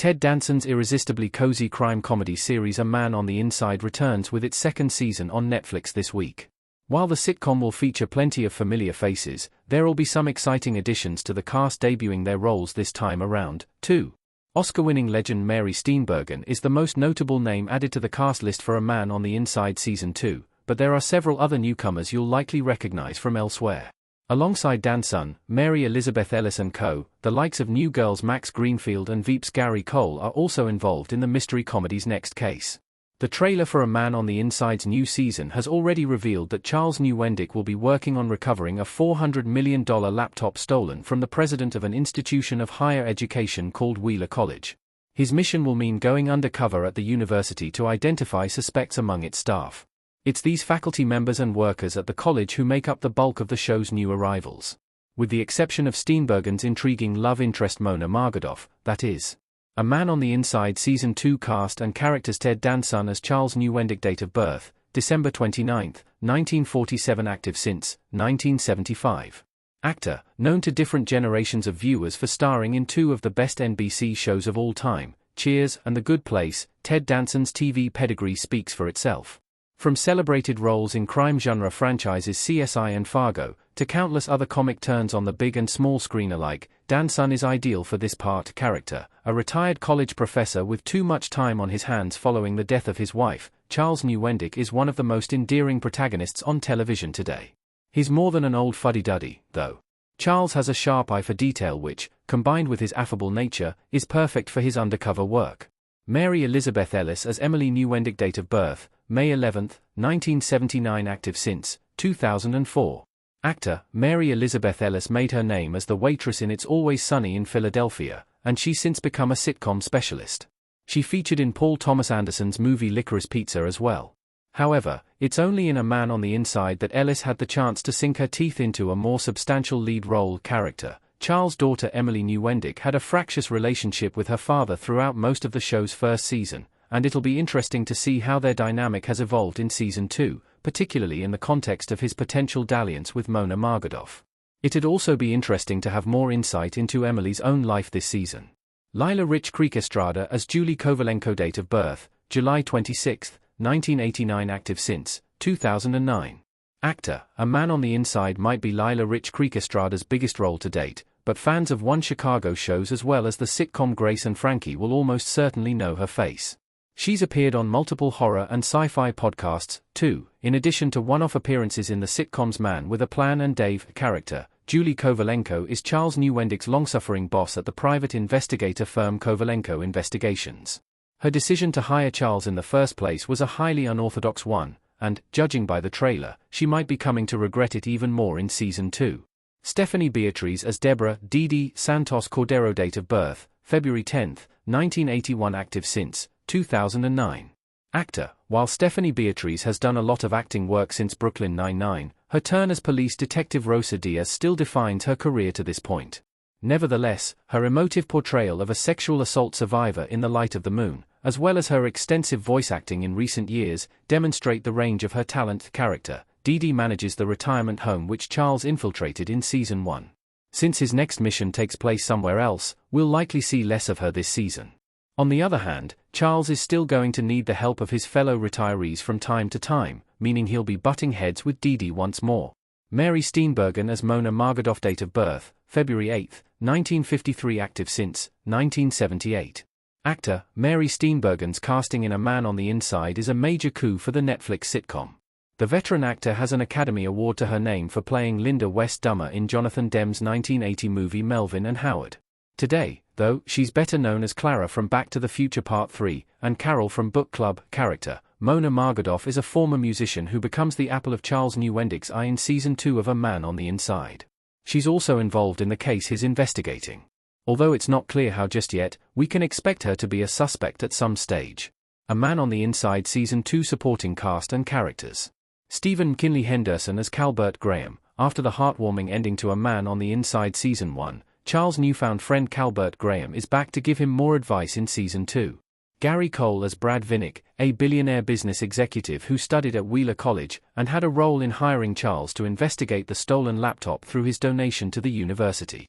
Ted Danson's irresistibly cozy crime comedy series A Man on the Inside returns with its second season on Netflix this week. While the sitcom will feature plenty of familiar faces, there'll be some exciting additions to the cast debuting their roles this time around, too. Oscar-winning legend Mary Steenburgen is the most notable name added to the cast list for A Man on the Inside Season 2, but there are several other newcomers you'll likely recognize from elsewhere. Alongside Danson, Mary Elizabeth Ellis and co., the likes of New Girl's Max Greenfield and Veep's Gary Cole are also involved in the mystery comedy's next case. The trailer for A Man on the Inside's new season has already revealed that Charles Neuwendig will be working on recovering a $400 million laptop stolen from the president of an institution of higher education called Wheeler College. His mission will mean going undercover at the university to identify suspects among its staff. It's these faculty members and workers at the college who make up the bulk of the show's new arrivals. With the exception of Steenburgen's intriguing love interest Mona Margadoff, that is. A Man on the Inside Season 2 cast and characters Ted Danson as Charles Neuwendig. Date of birth, December 29, 1947. Active since 1975. Actor, known to different generations of viewers for starring in two of the best NBC shows of all time, Cheers and The Good Place, Ted Danson's TV pedigree speaks for itself. From celebrated roles in crime genre franchises CSI and Fargo, to countless other comic turns on the big and small screen alike, Danson is ideal for this part character, a retired college professor with too much time on his hands following the death of his wife. Charles Neuwendig is one of the most endearing protagonists on television today. He's more than an old fuddy-duddy, though. Charles has a sharp eye for detail which, combined with his affable nature, is perfect for his undercover work. Mary Elizabeth Ellis as Emily Neuwendig. Date of birth, May 11, 1979. Active since 2004. Actor, Mary Elizabeth Ellis made her name as the waitress in It's Always Sunny in Philadelphia, and she's since become a sitcom specialist. She featured in Paul Thomas Anderson's movie Licorice Pizza as well. However, it's only in A Man on the Inside that Ellis had the chance to sink her teeth into a more substantial lead role character. Charles' daughter Emily Neuwendig had a fractious relationship with her father throughout most of the show's first season, and it'll be interesting to see how their dynamic has evolved in Season 2, particularly in the context of his potential dalliance with Mona Margadoff. It'd also be interesting to have more insight into Emily's own life this season. Lila Rich Creek Estrada as Julie Kovalenko. Date of birth, July 26, 1989. Active since 2009. Actor, A Man on the Inside might be Lila Rich Creek Estrada's biggest role to date, but fans of One Chicago shows as well as the sitcom Grace and Frankie will almost certainly know her face. She's appeared on multiple horror and sci-fi podcasts, too, in addition to one-off appearances in the sitcoms Man with a Plan and Dave character. Julie Kovalenko is Charles Neuwendig's long-suffering boss at the private investigator firm Kovalenko Investigations. Her decision to hire Charles in the first place was a highly unorthodox one, and, judging by the trailer, she might be coming to regret it even more in Season 2. Stephanie Beatriz as Deborah Didi Santos Cordero. Date of birth, February 10, 1981. Active since 2009. Actor, while Stephanie Beatriz has done a lot of acting work since Brooklyn Nine-Nine, her turn as police detective Rosa Diaz still defines her career to this point. Nevertheless, her emotive portrayal of a sexual assault survivor in The Light of the Moon, as well as her extensive voice acting in recent years, demonstrate the range of her talent character. Didi manages the retirement home which Charles infiltrated in Season 1. Since his next mission takes place somewhere else, we'll likely see less of her this season. On the other hand, Charles is still going to need the help of his fellow retirees from time to time, meaning he'll be butting heads with Didi once more. Mary Steenburgen as Mona Margadoff. Date of birth, February 8, 1953. Active since 1978. Actor, Mary Steenburgen's casting in A Man on the Inside is a major coup for the Netflix sitcom. The veteran actor has an Academy Award to her name for playing Linda West Dummer in Jonathan Demme's 1980 movie Melvin and Howard. Today, though, she's better known as Clara from Back to the Future Part 3, and Carol from Book Club character. Mona Margadoff is a former musician who becomes the apple of Charles Neuwendig's eye in Season 2 of A Man on the Inside. She's also involved in the case he's investigating. Although it's not clear how just yet, we can expect her to be a suspect at some stage. A Man on the Inside Season 2 supporting cast and characters. Stephen McKinley Henderson as Calbert Graham. After the heartwarming ending to A Man on the Inside Season 1, Charles' newfound friend Calbert Graham is back to give him more advice in Season 2. Gary Cole as Brad Vinnick, a billionaire business executive who studied at Wheeler College and had a role in hiring Charles to investigate the stolen laptop through his donation to the university.